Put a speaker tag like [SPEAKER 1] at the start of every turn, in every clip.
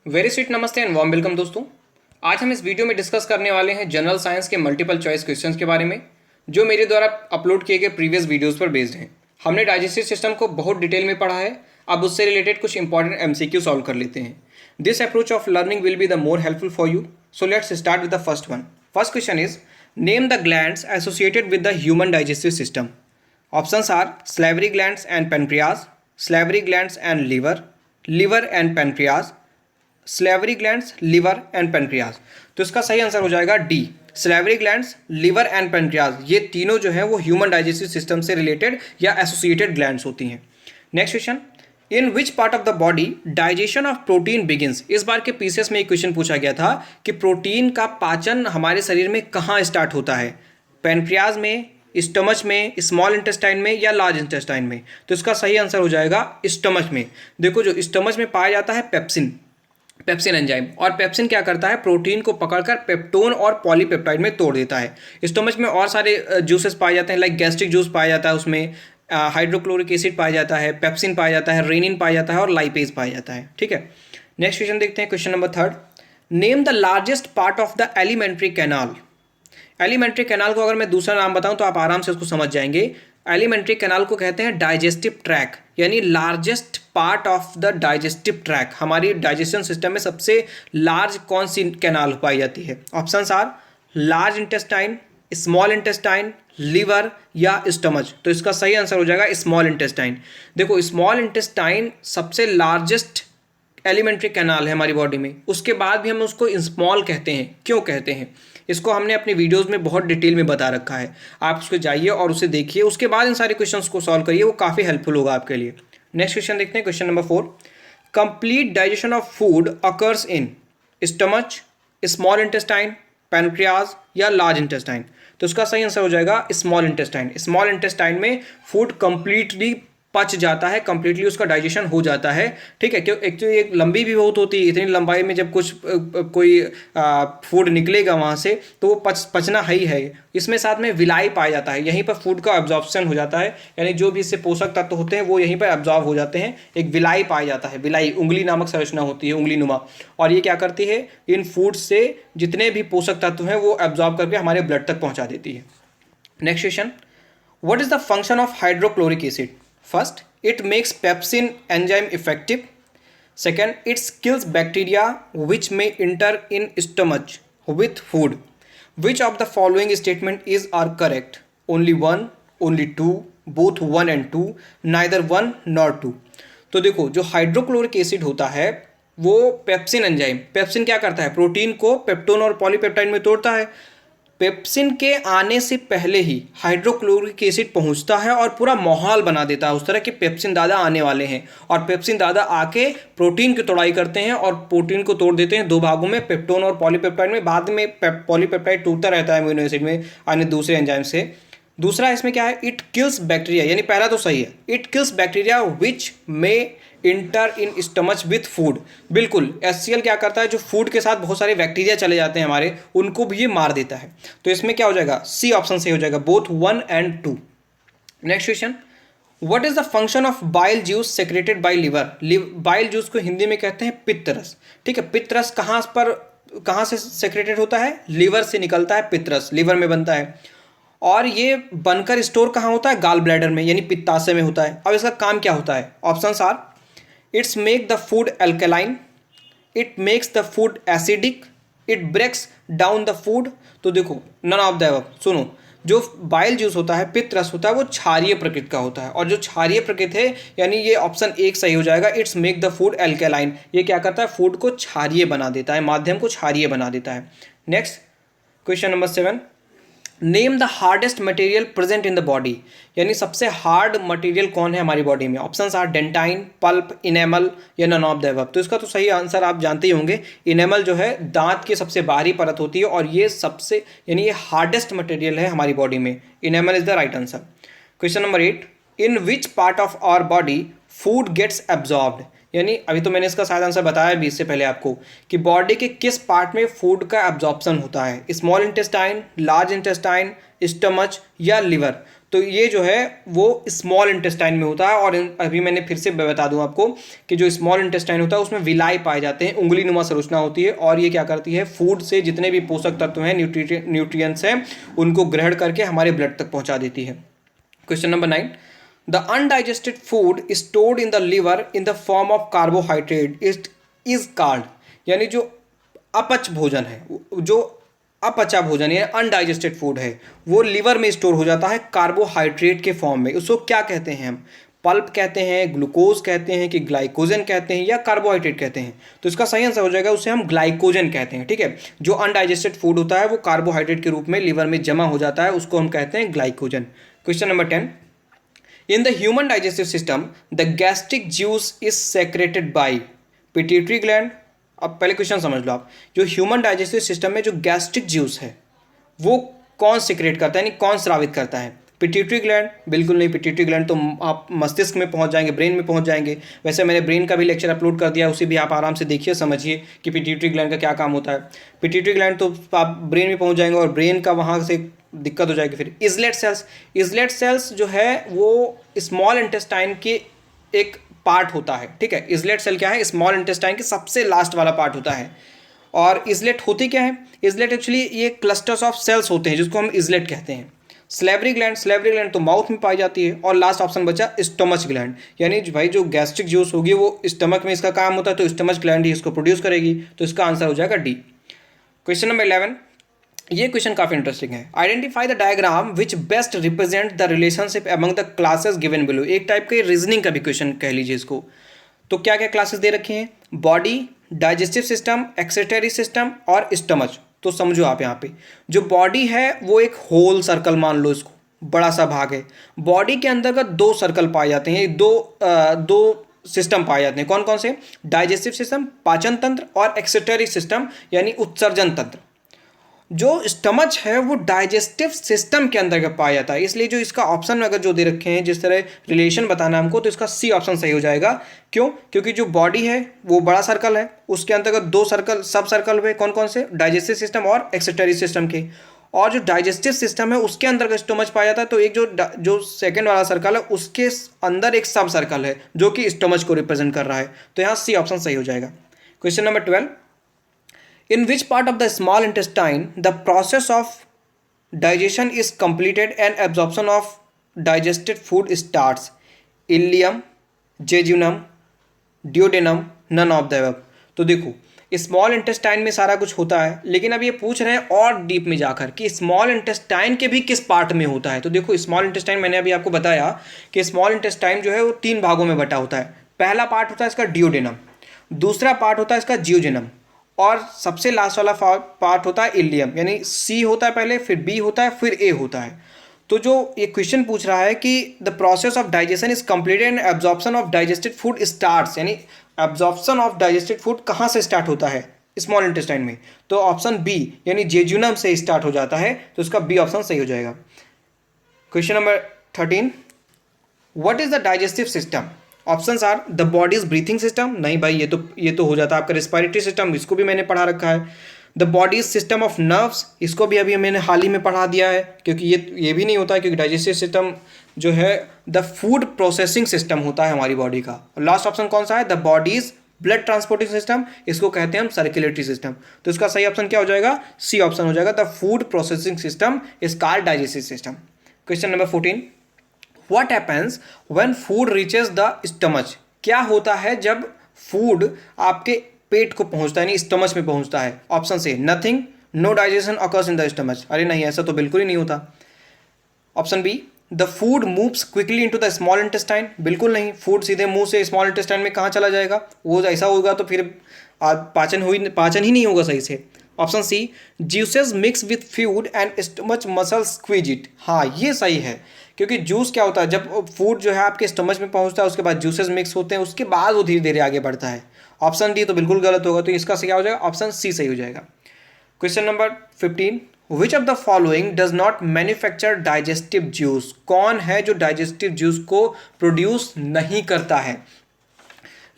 [SPEAKER 1] Very sweet नमस्ते and warm welcome दोस्तों। आज हम इस वीडियो में डिस्कस करने वाले हैं जनरल साइंस के मल्टीपल चॉइस क्वेश्चंस के बारे में जो मेरे द्वारा अपलोड किए गए प्रीवियस वीडियोस पर बेस्ड हैं। हमने डाइजेस्टिव सिस्टम को बहुत डिटेल में पढ़ा है, अब उससे रिलेटेड कुछ इंपॉर्टेंट एमसीक्यू सॉल्व कर लेते हैं। This approach of learning will be the more helpful for you, so let's start with the first one. First question is name the glands associated with the human digestive system. Options are salivary glands and pancreas, salivary glands and liver and pancreas, salivary glands, liver and pancreas। तो इसका सही answer हो जाएगा D, salivary glands, liver and pancreas। ये तीनों जो है वो ह्यूमन डाइजेस्टिव सिस्टम से रिलेटेड या एसोसिएटेड ग्लैंड्स होती हैं। Next question, in which part of the body digestion of protein begins. इस बार के पीसीएस में एक क्वेश्चन पूछा गया था कि प्रोटीन का पाचन हमारे शरीर में कहाँ स्टार्ट होता है, पैनक्रियाज में, स्टमच में, स्मॉल इंटेस्टाइन में या लार्ज इंटेस्टाइन में। तो इसका सही आंसर हो जाएगा स्टमच में। देखो जो स्टमच में पाया जाता है पेप्सिन एंजाइम, और पेप्सिन क्या करता है, प्रोटीन को पकड़कर पेप्टोन और पॉलीपेप्टाइड में तोड़ देता है। स्टमच में और सारे जूसेस पाए जाते हैं, लाइक गैस्ट्रिक जूस पाया जाता है, उसमें हाइड्रोक्लोरिक एसिड पाया जाता है, पेप्सिन पाया जाता है, रेनिन पाया जाता है और लाइपेज पाया जाता है। ठीक है, नेक्स्ट क्वेश्चन देखते हैं। Question number third, name the largest part of the alimentary canal. Alimentary canal को अगर मैं दूसरा नाम बताऊं तो आप आराम से उसको समझ जाएंगे। एलिमेंट्री कैनाल को कहते हैं डाइजेस्टिव ट्रैक, यानी largest part of the digestive tract. हमारी डाइजेशन सिस्टम में सबसे लार्ज कौन सी कैनाल पाई जाती है? Options are large intestine, small intestine, liver या स्टमच। तो इसका सही आंसर हो जाएगा स्मॉल इंटेस्टाइन। देखो स्मॉल इंटेस्टाइन सबसे लार्जेस्ट एलिमेंट्री कैनाल है हमारी बॉडी में, उसके बाद भी हम उसको स्मॉल कहते हैं। क्यों कहते हैं इसको हमने अपनी वीडियोस में बहुत डिटेल में बता रखा है, आप उसको जाइए और उसे देखिए, उसके बाद इन सारे क्वेश्चंस को सॉल्व करिए, वो काफ़ी हेल्पफुल होगा आपके लिए। नेक्स्ट क्वेश्चन देखते हैं। Question number 4, complete digestion of food occurs in stomach, small intestine, pancreas या लार्ज इंटेस्टाइन। तो इसका सही आंसर हो जाएगा स्मॉल इंटेस्टाइन। स्मॉल इंटेस्टाइन में फूड कंप्लीटली पच जाता है, कंप्लीटली उसका डाइजेशन हो जाता है। ठीक है, क्यों? एक तो ये लंबी भी बहुत होती है, इतनी लंबाई में जब कुछ कोई फूड निकलेगा वहाँ से तो वो पचना है ही है। इसमें साथ में विलाई पाया जाता है, यहीं पर फूड का एब्जॉर्प्शन हो जाता है, यानी जो भी इससे पोषक तत्व होते हैं वो यहीं पर एब्जॉर्ब हो जाते हैं। एक विलाई पाया जाता है, विलाई उंगली नामक संरचना होती है, उंगली नुमा, और ये क्या करती है, इन फूड से जितने भी पोषक तत्व हैं वो एब्जॉर्ब करके हमारे ब्लड तक पहुँचा देती है। Next question, what is the function of hydrochloric acid? First, it makes pepsin enzyme effective. Second, it kills bacteria which may enter in stomach with food. Which of the following statement are correct? Only one, only two, both one and two, neither one nor two. तो देखो जो hydrochloric acid होता है वो pepsin enzyme, pepsin क्या करता है, protein को पेप्टोन और पॉलीपेप्टाइड में तोड़ता है। पेप्सिन के आने से पहले ही हाइड्रोक्लोरिक एसिड पहुंचता है और पूरा माहौल बना देता है उस तरह कि पेप्सिन दादा आने वाले हैं, और पेप्सिन दादा आके प्रोटीन की तोड़ाई करते हैं और प्रोटीन को तोड़ देते हैं दो भागों में, पेप्टोन और पॉलीपेप्टाइड में। बाद में पॉलीपेप्टाइड टूटता रहता है अमीनो एसिड में आने दूसरे एंजाइम से। दूसरा इसमें क्या है, इट किल्स बैक्टीरिया, यानी पहला तो सही है, it kills bacteria which may inter in stomach with food. बिल्कुल HCl क्या करता है, जो फूड के साथ बहुत सारे बैक्टीरिया चले जाते हैं हमारे, उनको भी ये मार देता है। तो इसमें क्या हो जाएगा, सी ऑप्शन सही हो जाएगा, both 1 and 2। Next question, what is the function of bile juice secreted bye liver? Bile juice को हिंदी में कहते हैं पित्तरस। ठीक है, पित्तरस कहाँ से सेक्रेटेड होता है, लिवर से निकलता है पित्तरस, लिवर में बनता है, और ये बनकर स्टोर कहाँ होता है, गाल ब्लैडर में, यानी पित्ताशय में होता है। अब इसका काम क्या होता है? Options are its make the food alkaline, it makes the food acidic, it breaks down the food. तो देखो नन ऑफ द अबव। सुनो, जो बाइल जूस होता है, पित्त रस होता है, वो क्षारीय प्रकृति का होता है, और जो क्षारीय प्रकृति है यानी ये ऑप्शन 1 सही हो जाएगा, it's make the food alkaline. ये क्या करता है, फूड को क्षारीय बना देता है, माध्यम को क्षारीय बना देता है। Next question number 7, name the hardest material present in the body, यानी सबसे हार्ड मटेरियल कौन है हमारी बॉडी में? Options are dentine, pulp, enamel या नन ऑफ द अबव। तो इसका तो सही आंसर आप जानते ही होंगे, इनेमल जो है दांत की सबसे बाहरी परत होती है, और ये सबसे यानी ये हार्डेस्ट मटेरियल है हमारी बॉडी में। Enamel is the right answer. Question number 8, in which part of our body food gets absorbed, यानी अभी तो मैंने इसका शायद आंसर बताया भी इससे पहले आपको कि बॉडी के किस पार्ट में फूड का एब्जॉर्प्शन होता है, small intestine, large intestine, stomach या लिवर। तो ये जो है वो स्मॉल इंटेस्टाइन में होता है। और अभी मैंने फिर से बता दूं आपको कि जो स्मॉल इंटेस्टाइन होता है उसमें विलाई पाए जाते हैं, उंगली नुमा संरचना होती है, और ये क्या करती है, फूड से जितने भी पोषक तत्व हैं, न्यूट्रिएंट्स हैं, उनको ग्रहण करके हमारे ब्लड तक पहुंचा देती है। Question number 9, the undigested food stored in the liver in the form of carbohydrate is called, यानी जो अपच भोजन है, जो अपचा भोजन है, अनडाइजेस्टेड फूड है, वो लिवर में स्टोर हो जाता है कार्बोहाइड्रेट के फॉर्म में, उसको क्या कहते हैं हम, पल्प कहते हैं, ग्लूकोज कहते हैं, कि ग्लाइकोजन कहते हैं, या कार्बोहाइड्रेट कहते हैं। तो इसका सही आंसर हो जाएगा, उसे हम ग्लाइकोजन कहते हैं। ठीक है, जो अनडाइजेस्टेड फूड होता है वो कार्बोहाइड्रेट के रूप में लिवर में जमा हो जाता है, उसको हम कहते हैं glycogen. Question number 10, in the human digestive system the gastric juice is secreted bye pituitary gland. अब पहले क्वेश्चन समझ लो आप, जो ह्यूमन डाइजेस्टिव सिस्टम में जो गैस्ट्रिक जूस है वो कौन सिक्रेट करता है, यानी कौन स्रावित करता है, पिट्यूटरी ग्लैंड? बिल्कुल नहीं, पिट्यूटरी ग्लैंड तो आप मस्तिष्क में पहुंच जाएंगे, ब्रेन में पहुंच जाएंगे। वैसे मैंने ब्रेन का भी लेक्चर अपलोड कर दिया, उसे भी आप आराम से देखिए, समझिए कि पिट्यूटरी ग्लैंड का क्या काम होता है। पिट्यूटरी ग्लैंड तो आप ब्रेन में पहुंच जाएंगे और ब्रेन का वहाँ से दिक्कत हो जाएगी। फिर इजलेट सेल्स, इजलेट सेल्स जो है वो स्मॉल इंटेस्टाइन के एक पार्ट होता है। ठीक है, इजलेट सेल क्या है, स्मॉल इंटेस्टाइन के सबसे लास्ट वाला पार्ट होता है। और इजलेट होती क्या है, इजलेट एक्चुअली ये क्लस्टर्स ऑफ सेल्स होते हैं जिसको हम इजलेट कहते हैं। स्लेवरी ग्लैंड, स्लेवरी ग्लैंड तो माउथ में पाई जाती है। और लास्ट ऑप्शन बचा स्टमच ग्लैंड, यानी भाई जो गैस्ट्रिक जूस होगी वो स्टमक में इसका काम होता है, तो स्टमच ग्लैंड ही इसको प्रोड्यूस करेगी। तो इसका आंसर हो जाएगा डी। क्वेश्चन नंबर 11, ये क्वेश्चन काफी इंटरेस्टिंग है। Identify the diagram which best represent the relationship among the classes given below. एक टाइप के रीजनिंग का भी क्वेश्चन कह लीजिए इसको। तो क्या क्या क्लासेस दे रखे हैं, बॉडी, डाइजेस्टिव सिस्टम, एक्सेटरी सिस्टम और स्टमच। तो समझो आप यहाँ पे, जो बॉडी है वो एक होल सर्कल मान लो, इसको बड़ा सा भाग है। बॉडी के अंतर्गत दो सर्कल पाए जाते हैं, दो सिस्टम पाए जाते हैं। कौन कौन से, डाइजेस्टिव सिस्टम, पाचन तंत्र, और एक्सेटरी सिस्टम यानी उत्सर्जन तंत्र। जो स्टमच है वो डाइजेस्टिव सिस्टम के अंदर पाया जाता है, इसलिए जो इसका ऑप्शन में अगर जो दे रखे हैं जिस तरह रिलेशन बताना हमको, तो इसका सी ऑप्शन सही हो जाएगा। क्यों, क्योंकि जो बॉडी है वो बड़ा सर्कल है, उसके अंतर्गत दो सर्कल, सब सर्कल हुए कौन कौन से, डाइजेस्टिव सिस्टम और एक्सेटरी सिस्टम के। और जो डाइजेस्टिव सिस्टम है उसके अंदर स्टमच पाया जाता है, तो एक जो सेकेंड वाला सर्कल है उसके अंदर एक सब सर्कल है जो कि स्टमच को रिप्रेजेंट कर रहा है। तो यहाँ सी ऑप्शन सही हो जाएगा। Question number 12, in which part of the small intestine the process of digestion is completed and absorption of digested food starts? Ileum, jejunum, duodenum, none of the above। तो देखो, स्मॉल इंटेस्टाइन में सारा कुछ होता है, लेकिन अब ये पूछ रहे हैं और डीप में जाकर कि स्मॉल इंटेस्टाइन के भी किस पार्ट में होता है। तो देखो, स्मॉल इंटेस्टाइन मैंने अभी आपको बताया कि स्मॉल इंटेस्टाइन जो है वो 3 भागों में बटा होता है। पहला पार्ट होता है इसका डिओडेनम, दूसरा पार्ट होता है इसका जियोजेनम, और सबसे लास्ट वाला पार्ट होता है इलियम, यानी सी होता है पहले, फिर बी होता है, फिर ए होता है। तो जो ये क्वेश्चन पूछ रहा है कि the process of digestion is completed and absorption of digested food starts, यानी एब्जॉर्प्शन ऑफ डाइजेस्टेड फूड कहाँ से स्टार्ट होता है, स्मॉल इंटेस्टाइन में। तो ऑप्शन बी यानी जेजुनम से स्टार्ट हो जाता है, तो इसका बी ऑप्शन सही हो जाएगा। Question number 13, what is the digestive system? Options are the body's breathing system, नहीं भाई ये तो हो जाता है आपका रेस्पिरेटरी सिस्टम, इसको भी मैंने पढ़ा रखा है। The bodies system of nerves, इसको भी अभी मैंने हाल ही में पढ़ा दिया है, क्योंकि ये भी नहीं होता है, क्योंकि डाइजेस्टिव सिस्टम जो है द फूड प्रोसेसिंग सिस्टम होता है हमारी बॉडी का। लास्ट ऑप्शन कौन सा है, the bodies blood transporting system, इसको कहते हैं हम सर्कुलेटरी सिस्टम। तो इसका सही ऑप्शन क्या हो जाएगा, सी ऑप्शन हो जाएगा, the food processing system is called digestive system. Question number 14, What happens when food reaches the stomach? क्या होता है जब फूड आपके पेट को पहुंचता है, यानी स्टमच में पहुंचता है? ऑप्शन से nothing, no digestion occurs in the stomach. अरे नहीं, ऐसा तो बिल्कुल ही नहीं होता। Option B, the food moves quickly into the small intestine, बिल्कुल नहीं, फूड सीधे मुंह से स्मॉल इंटेस्टाइन में कहाँ चला जाएगा, वो ऐसा होगा तो फिर पाचन ही नहीं होगा सही से। Option C, juices mix with food and stomach muscle squeeze it. हाँ, ये सही है, क्योंकि जूस क्या होता है, जब फूड जो है आपके स्टमच में पहुंचता है उसके बाद जूसेस मिक्स होते हैं, उसके बाद वो धीरे धीरे आगे बढ़ता है। ऑप्शन डी तो बिल्कुल गलत होगा, तो इसका क्या हो जाएगा, ऑप्शन सी सही हो जाएगा। Question number 15, which of the following does not manufacture digestive juice? कौन है जो डाइजेस्टिव जूस को प्रोड्यूस नहीं करता है?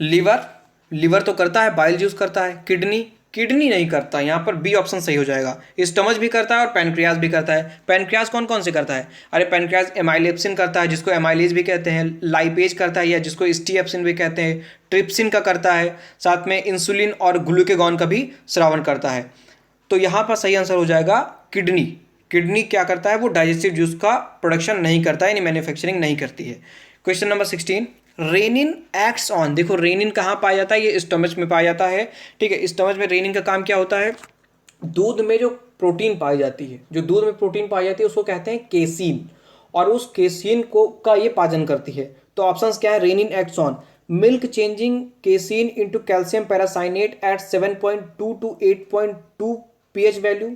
[SPEAKER 1] लिवर तो करता है, बाइल जूस करता है, किडनी किडनी नहीं करता, यहाँ पर बी ऑप्शन सही हो जाएगा। स्टमच भी करता है और पैनक्रियाज भी करता है। पैनक्रियाज कौन कौन से करता है? अरे पैनक्रियाज एमाइलेप्सिन करता है, जिसको एमाइलेज भी कहते हैं, लाइपेज करता है या जिसको स्टीएप्सिन भी कहते हैं, ट्रिप्सिन का करता है, साथ में इंसुलिन और ग्लूकेगॉन का भी स्रावन करता है। तो यहाँ पर सही आंसर हो जाएगा किडनी। किडनी क्या करता है? वो डाइजेस्टिव जूस का प्रोडक्शन नहीं करता है, यानी मैन्युफैक्चरिंग नहीं करती है। Question number 16, rennin acts on. देखो रेनिन कहाँ पाया जाता है? ये स्टमच में पाया जाता है, ठीक है। स्टमच में रेनिन का काम क्या होता है? दूध में जो प्रोटीन पाई जाती है, जो दूध में प्रोटीन पाई जाती है उसको कहते हैं केसीन, और उस केसीन को का ये पाचन करती है। तो ऑप्शंस क्या है? Rennin acts on milk changing casein into calcium paracaseinate at 7.2 to 8.2 pH value,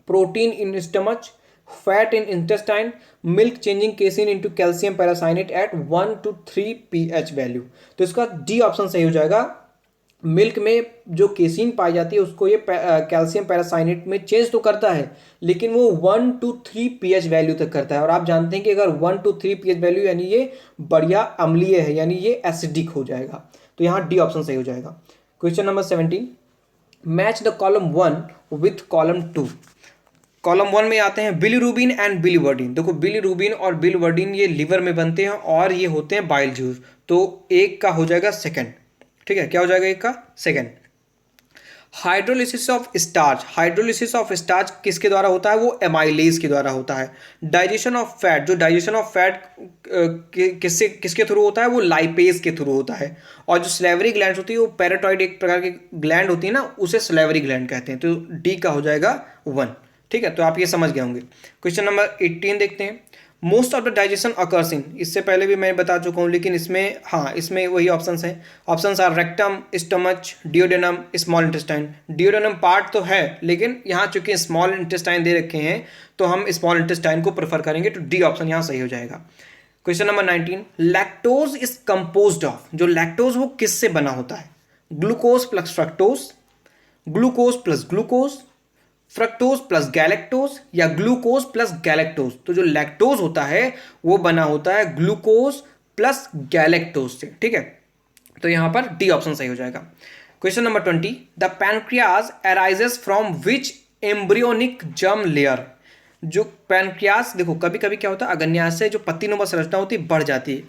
[SPEAKER 1] protein in stomach, fat in intestine, milk changing casein into calcium paracaseinate at 1 to 3 pH value. तो इसका डी ऑप्शन सही हो जाएगा। Milk में जो casein पाई जाती है उसको ये कैल्शियम पैरासाइनेट में चेंज तो करता है, लेकिन वो 1 to 3 pH वैल्यू तक करता है। और आप जानते हैं कि अगर 1 to 3 pH वैल्यू यानी ये बढ़िया अम्लीय है, यानी ये एसिडिक हो जाएगा। तो यहाँ डी ऑप्शन सही हो जाएगा। Question number 17, match the column 1 with column 2। Column 1 में आते हैं बिलीरुबिन एंड बिलीवर्डिन। देखो बिलीरुबिन और बिलीवर्डिन ये लिवर में बनते हैं और ये होते हैं बाइल जूस। तो एक का हो जाएगा सेकंड, ठीक है। क्या हो जाएगा? एक का second. Hydrolysis of starch. Hydrolysis of starch किसके द्वारा होता है? वो एमाइलेज के द्वारा होता है। डाइजेशन ऑफ फैट, जो डाइजेशन ऑफ फैट किसके थ्रू होता है? वो लाइपेज के थ्रू होता है। और जो स्लेवरी ग्लैंड होती है वो पैराटॉइड एक प्रकार की ग्लैंड होती है ना, उसे स्लेवरी ग्लैंड कहते हैं। तो डी का हो जाएगा 1, ठीक है। तो आप ये समझ गए होंगे। क्वेश्चन नंबर 18 देखते हैं। Most of the digestion occurs इन, इससे पहले भी मैं बता चुका हूँ, लेकिन इसमें हाँ इसमें वही ऑप्शंस हैं। Options are rectum, stomach, duodenum, small intestine. Duodenum part तो है, लेकिन यहाँ चूंकि स्मॉल इंटेस्टाइन दे रखे हैं तो हम स्मॉल इंटेस्टाइन को प्रेफर करेंगे। तो डी ऑप्शन यहाँ सही हो जाएगा। Question number 19, lactose is composed of. जो लैक्टोज वो किससे बना होता है? Glucose plus fructose, glucose plus glucose, fructose plus galactose, या ग्लूकोज प्लस गैलेक्टोज। तो जो लैक्टोज होता है वो बना होता है ग्लूकोज प्लस गैलेक्टोज से, ठीक है। तो यहां पर डी ऑप्शन सही हो जाएगा। Question number 20, the pancreas arises from which embryonic germ layer. जो पैनक्रियाज, देखो कभी कभी क्या होता है, अग्न्याशय से जो पत्तीनुमा संरचना होती है बढ़ जाती है।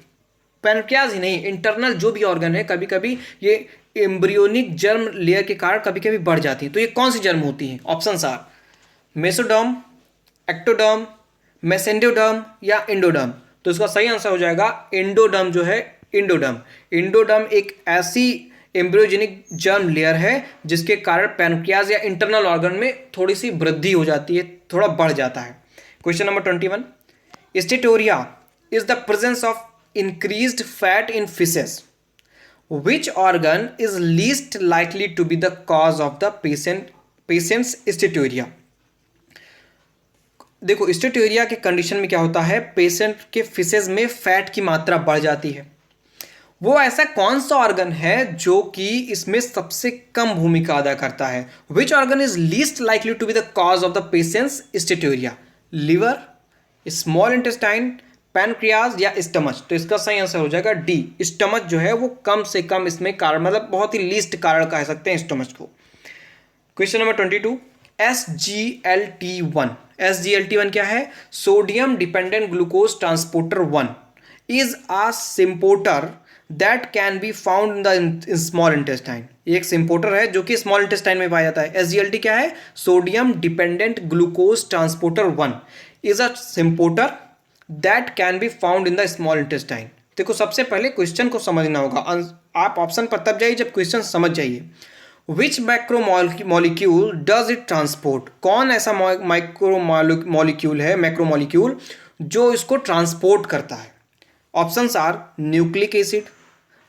[SPEAKER 1] पैनक्रियाज ही नहीं, इंटरनल जो भी ऑर्गन है कभी कभी ये एम्ब्रियोनिक जर्म लेयर के कारण कभी कभी बढ़ जाती है। तो ये कौन सी जर्म होती हैं? ऑप्शंस आर मेसोडर्म, एक्टोडर्म, मेसेंडोडर्म या इंडोडर्म। तो इसका सही आंसर हो जाएगा इंडोडर्म, जो है इंडोडर्म। इंडोडर्म एक ऐसी एम्ब्रियोजेनिक जर्म लेयर है जिसके कारण पैनक्रियाज या इंटरनल ऑर्गन में थोड़ी सी वृद्धि हो जाती है, थोड़ा बढ़ जाता है। Question number 21, steatorrhea is the presence of increased fat in feces. Which organ is least likely to be the cause of the patient's steatorrhea? देखो स्टेटोरिया के कंडीशन में क्या होता है, पेशेंट के फिसेस में फैट की मात्रा बढ़ जाती है। वो ऐसा कौन सा ऑर्गन है जो कि इसमें सबसे कम भूमिका अदा करता है? Which organ is least likely to be the cause of the patient's steatorrhea? Liver, small intestine, pancreas या स्टमच? तो इसका सही आंसर हो जाएगा डी। स्टमच जो है वो कम से कम इसमें कारण, मतलब बहुत ही लीस्ट कारण कह सकते हैं स्टमच को। Question number 22, SGLT1। SGLT1 क्या है? Sodium dependent glucose transporter 1 is a symporter that can be found in the small intestine. एक सिम्पोर्टर है जो कि स्मॉल इंटेस्टाइन में पाया जाता है। SGLT क्या है? Sodium dependent glucose transporter 1 is a symporter that can be found in the small intestine. देखो सबसे पहले क्वेश्चन को समझना होगा। आप ऑप्शन पर तब जाइए जब क्वेश्चन समझ जाइए। Which macro molecule does it transport? कौन ऐसा माइक्रो मॉलिक्यूल है, मैक्रो मॉलिक्यूल, जो इसको ट्रांसपोर्ट करता है? Options are nucleic acid,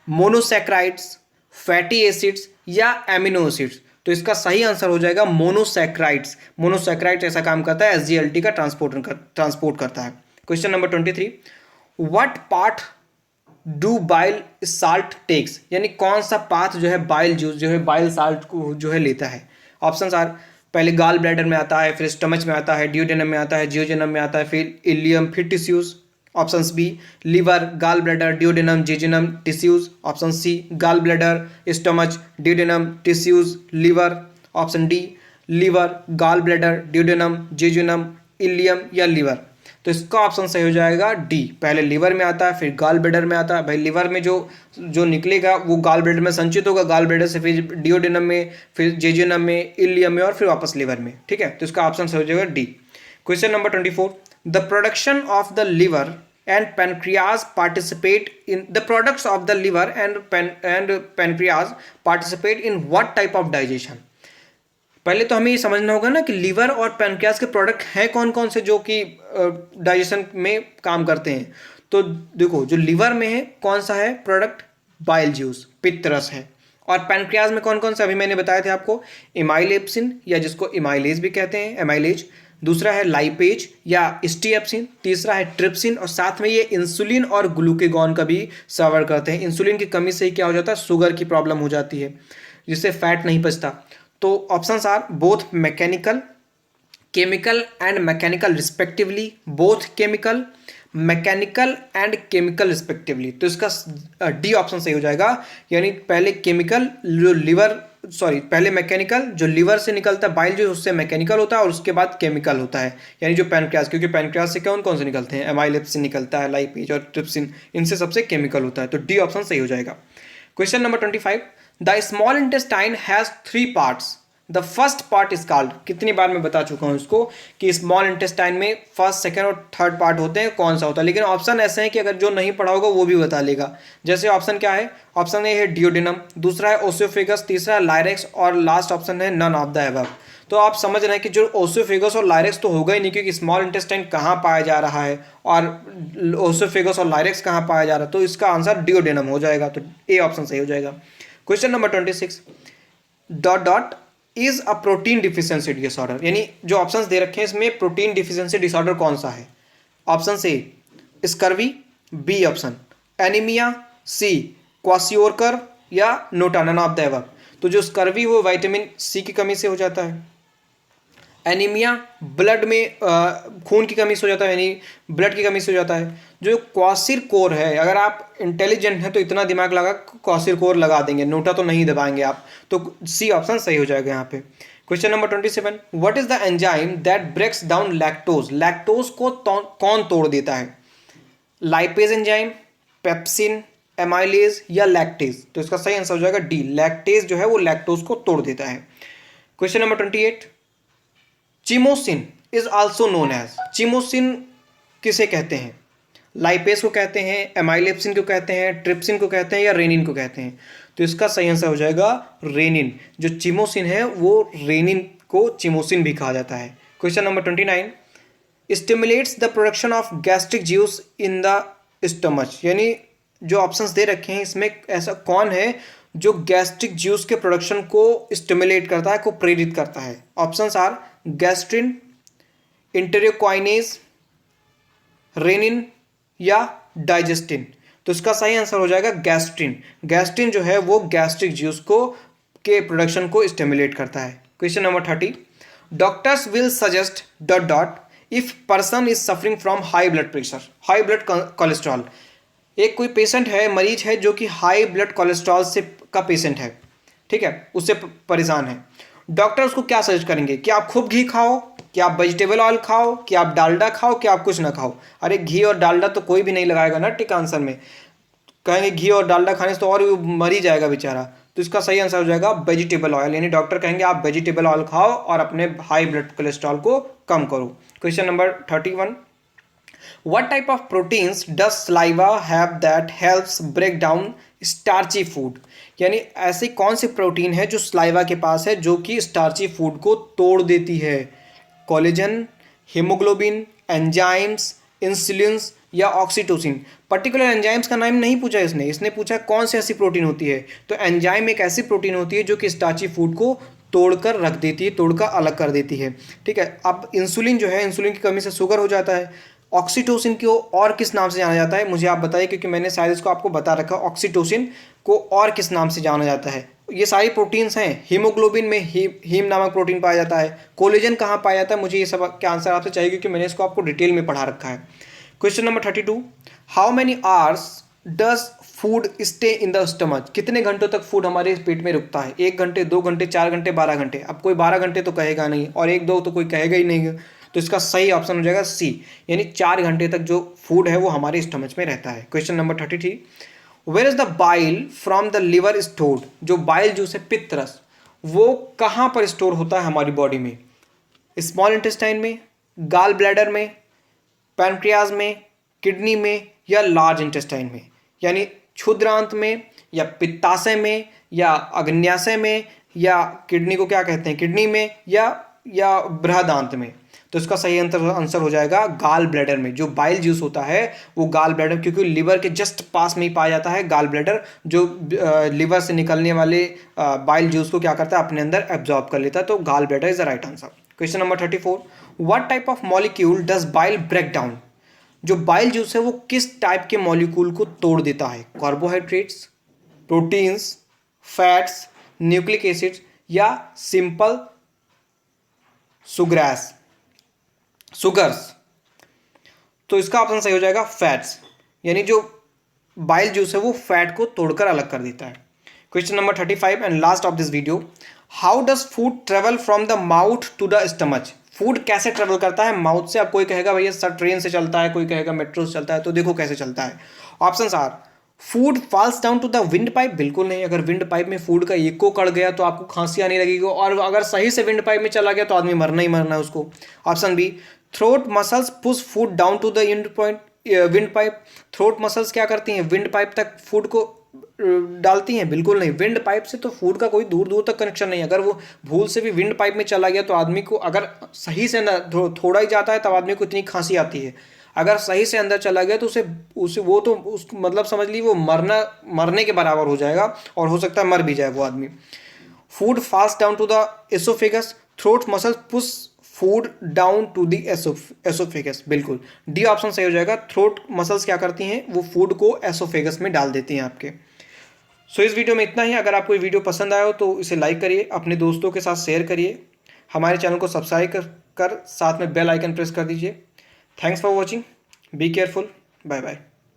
[SPEAKER 1] monosaccharides, fatty acids या एमिनो एसिड्स। तो इसका सही आंसर हो जाएगा मोनोसैक्राइड्स। मोनोसैक्राइड्स ऐसा काम करता है, SGLT का ट्रांसपोर्ट करता है। Question number 23, what path do bile salt takes? यानी कौन सा पाथ जो है बाइल जूस जो है बाइल साल्ट को जो है लेता है? ऑप्शंस आर पहले गाल ब्लैडर में आता है, फिर स्टमच में आता है, डियोडेनम में आता है, जियोजेनम में आता है, फिर इलियम, फिर tissues. Option B liver, gall bladder, duodenum, jejunum, tissues. Option C gall bladder, stomach, duodenum, tissues, liver. Option D liver, gall bladder, duodenum, jejunum, ileum या लीवर। तो इसका ऑप्शन सही हो जाएगा डी। पहले लीवर में आता है, फिर गाल ब्लैडर में आता है। भाई लीवर में जो जो निकलेगा वो गाल ब्लैडर में संचित होगा, गाल ब्लैडर से फिर डिओडेनम में, फिर जेजुनम में, इलियम में और फिर वापस लीवर में। ठीक है, तो इसका ऑप्शन सही हो जाएगा D. Question number 24, the production of the liver and pancreas participate in the products of the liver and pancreas participate in what type of digestion। पहले तो हमें ये समझना होगा ना कि लीवर और पैनक्रियाज के प्रोडक्ट हैं कौन कौन से जो कि डाइजेशन में काम करते हैं। तो देखो जो लीवर में है कौन सा है प्रोडक्ट, बाइल जूस, पित्त रस है। और पैनक्रियाज में कौन कौन से अभी मैंने बताए थे आपको, इमाइलेप्सिन या जिसको इमाइलेज भी कहते हैं, एमाइलेज। दूसरा है लाइपेज या स्टीएप्सिन। तीसरा है ट्रिप्सिन। और साथ में ये इंसुलिन और ग्लूकेगॉन का भी सर्व करते हैं। इंसुलिन की कमी से ही क्या हो जाता है, शुगर की प्रॉब्लम हो जाती है जिससे फैट नहीं पचता। तो options are both mechanical, chemical and mechanical respectively, both chemical, mechanical and chemical respectively. तो इसका डी ऑप्शन सही हो जाएगा। यानी पहले केमिकल जो लीवर, सॉरी पहले मैकेनिकल जो लीवर से निकलता है बाइल जो उससे मैकेनिकल होता है और उसके बाद केमिकल होता है यानी जो पैनक्रियाज, क्योंकि पैनक्रियाज से कौन कौन से निकलते हैं, एमाइलेप्सिन निकलता है, लाइपेज और ट्रिप्सिन, इनसे सबसे केमिकल होता है। तो डी ऑप्शन सही हो जाएगा। Question number 25, the small intestine has 3 parts, the first part is called. कितनी बार मैं बता चुका हूं इसको कि स्मॉल इंटेस्टाइन में फर्स्ट, सेकंड और थर्ड पार्ट होते हैं, कौन सा होता है। लेकिन ऑप्शन ऐसे हैं कि अगर जो नहीं पढ़ा होगा वो भी बता लेगा। जैसे ऑप्शन क्या है, ऑप्शन ए है डिओडेनम, दूसरा है ओसियोफेगस, तीसरा है लायरेक्स और लास्ट ऑप्शन है नन ऑफ द अबव। तो आप समझ रहे हैं कि जो ओसियोफेगस और लायरेक्स तो होगा ही नहीं, क्योंकि स्मॉल इंटेस्टाइन कहाँ पाया जा रहा है और ओसियोफेगस और लायरेक्स कहाँ पाया जा रहा है। तो इसका आंसर डिओडेनम हो जाएगा। तो ए ऑप्शन सही हो जाएगा। Question number 26, dot dot is a protein deficiency disorder. यानी जो ऑप्शंस दे रखे हैं इसमें प्रोटीन डिफिशियंसी डिसऑर्डर कौन सा है। Option A scurvy, B option anaemia, C kwashiorkor या NOTA, none of the above. तो जो स्कर्वी वो विटामिन सी की कमी से हो जाता है। एनीमिया ब्लड में खून की कमी से हो जाता है, यानी ब्लड की कमी से हो जाता है। जो क्वासिर कोर है, अगर आप इंटेलिजेंट हैं तो इतना दिमाग लगा क्वासिर कोर लगा देंगे, नोटा तो नहीं दबाएंगे आप। तो सी ऑप्शन सही हो जाएगा यहाँ पे। Question number 27, what is the enzyme that breaks down lactose. Lactose को कौन तोड़ देता है, लाइपेज एंजाइम, पेप्सिन, एमाइलेज या लैक्टेज। तो इसका सही आंसर हो जाएगा डी, लैक्टेज जो है वो लैक्टोज को तोड़ देता है। Question number 28, chymosin is also known as. Chymosin किसे कहते हैं, लाइपेज को कहते हैं, एमाइलेप्सिन को कहते हैं, ट्रिप्सिन को कहते हैं या रेनिन को कहते हैं। तो इसका सही आंसर हो जाएगा रेनिन। जो चिमोसिन है वो रेनिन को चिमोसिन भी कहा जाता है। Question number 29, stimulates the production of gastric juice in the stomach. यानी जो ऑप्शंस दे रखे हैं इसमें ऐसा कौन है जो गैस्ट्रिक ज्यूस के प्रोडक्शन को स्टिमुलेट करता है, को प्रेरित करता है। ऑप्शंस आर गैस्ट्रिन, इंटेरोक्वाइनेज, रेनिन या डाइजेस्टिन। तो इसका सही आंसर हो जाएगा गैस्ट्रिन। गैस्ट्रिन जो है वो गैस्ट्रिक ज्यूस को के प्रोडक्शन को स्टिमुलेट करता है। Question number 30, doctors will suggest dot dot if person is suffering from high blood pressure, high blood cholesterol. एक कोई पेशेंट है, मरीज है जो कि हाई ब्लड कोलेस्ट्रॉल से का पेशेंट है, ठीक है, उससे परेशान है। डॉक्टर उसको क्या सजेस्ट करेंगे कि आप खूब घी खाओ, कि आप वेजिटेबल ऑयल खाओ, कि आप डालडा खाओ, कि आप कुछ ना खाओ। अरे घी और डालडा तो कोई भी नहीं लगाएगा ना टिक आंसर में, कहेंगे घी और डालडा खाने से तो और भी मर ही जाएगा बेचारा। तो इसका सही आंसर हो जाएगा वेजिटेबल ऑयल। यानी डॉक्टर कहेंगे आप वेजिटेबल ऑयल खाओ और अपने हाई ब्लड कोलेस्ट्रॉल को कम करो। Question number 31, What type of proteins does saliva have that helps break down starchy food? यानी ऐसी कौन सी प्रोटीन है जो सलाइवा के पास है जो कि स्टार्ची फूड को तोड़ देती है। कोलेजन, हीमोग्लोबिन, एंजाइम्स, इंसुलिन्स या ऑक्सीटोसिन। पर्टिकुलर एंजाइम्स का नाम नहीं पूछा इसने पूछा कौन सी ऐसी प्रोटीन होती है। तो एंजाइम एक ऐसी प्रोटीन होती है जो कि स्टार्ची फूड को तोड़कर रख देती है, तोड़कर अलग कर देती है, ठीक है। अब इंसुलिन जो है, इंसुलिन की कमी से शुगर हो जाता है। ऑक्सीटोसिन को और किस नाम से जाना जाता है, मुझे आप बताइए, क्योंकि मैंने शायद इसको आपको बता रखा है। ऑक्सीटोसिन को और किस नाम से जाना जाता है। ये सारी प्रोटीन्स हैं। हीमोग्लोबिन में हीम नामक प्रोटीन पाया जाता है। कोलेजन कहाँ पाया जाता है, मुझे ये सब का आंसर आपसे चाहिए क्योंकि मैंने इसको आपको डिटेल में पढ़ा रखा है। Question number 32, how many hours does food stay in the stomach? कितने घंटों तक फूड हमारे पेट में रुकता है? 1 घंटे, 2 घंटे, 4 घंटे, 12 घंटे? अब कोई 12 घंटे तो कहेगा नहीं और 1-2 तो कोई कहेगा ही नहीं, तो इसका सही ऑप्शन हो जाएगा सी, यानी 4 घंटे तक जो फूड है वो हमारे स्टमच में रहता है। Question number 33, where is the bile from the liver stored? जो बाइल जूस है, पित्त रस, वो कहाँ पर स्टोर होता है हमारी बॉडी में? स्मॉल इंटेस्टाइन में, गाल ब्लैडर में, पैनक्रियाज में, किडनी में, या लार्ज इंटेस्टाइन में? यानी क्षुद्रांत में, या पित्ताशय में, या अग्न्याशय में, या किडनी को क्या कहते हैं, किडनी में, या बृहदांत में? तो इसका सही आंसर हो जाएगा गाल ब्लैडर में। जो बाइल जूस होता है वो गाल ब्लैडर, क्योंकि लिवर के जस्ट पास में ही पाया जाता है गाल ब्लैडर, जो लिवर से निकलने वाले बाइल जूस को क्या करता है, अपने अंदर एब्जॉर्ब कर लेता है। तो gall bladder is the right answer. Question number 34, what type of molecule does bile break down? जो बाइल जूस है वो किस टाइप के मॉलिक्यूल को तोड़ देता है? Carbohydrates, proteins, fats, nucleic acids, या सिंपल सुगर्स? तो इसका ऑप्शन सही हो जाएगा फैट्स, यानी जो बाइल जूस है वो फैट को तोड़कर अलग कर देता है। Question number 35 and last of this video, how does food travel from the mouth to the stomach? Food कैसे ट्रेवल करता है माउथ से? अब कोई कहेगा भैया सर ट्रेन से चलता है, कोई कहेगा मेट्रो से चलता है, तो देखो कैसे चलता है। Options are, food falls down to the wind pipe? बिल्कुल नहीं, अगर विंड पाइप में फूड का एक को कड़ गया तो आपको खांसी आने लगेगी, और अगर सही से विंड पाइप में चला गया तो आदमी मरना ही मरना है उसको। Option B, throat muscles push food down to the wind pipe? Throat muscles क्या करती हैं, विंड पाइप तक फूड को डालती हैं? बिल्कुल नहीं, विंड पाइप से तो फूड का कोई दूर दूर तक कनेक्शन नहीं है। अगर वो भूल से भी विंड पाइप में चला गया तो आदमी को, अगर सही से थोड़ा ही जाता है तब आदमी को इतनी खांसी आती है, अगर सही से अंदर चला गया तो उसे वो तो मतलब समझ ली वो मरने के बराबर हो जाएगा, और हो सकता है मर भी जाए वो आदमी। Food fast down to the oesophagus, throat muscle push food down to the oesophagus? बिल्कुल डी ऑप्शन सही हो जाएगा। थ्रोट मसल्स क्या करती हैं, वो फूड को एसोफेगस में डाल देती हैं आपके। सो इस वीडियो में इतना ही। अगर आपको ये वीडियो पसंद आया हो तो इसे लाइक करिए, अपने दोस्तों के साथ शेयर करिए, हमारे चैनल को सब्सक्राइब कर साथ में बेल आइकन प्रेस कर दीजिए। Thanks for watching, be careful, bye bye.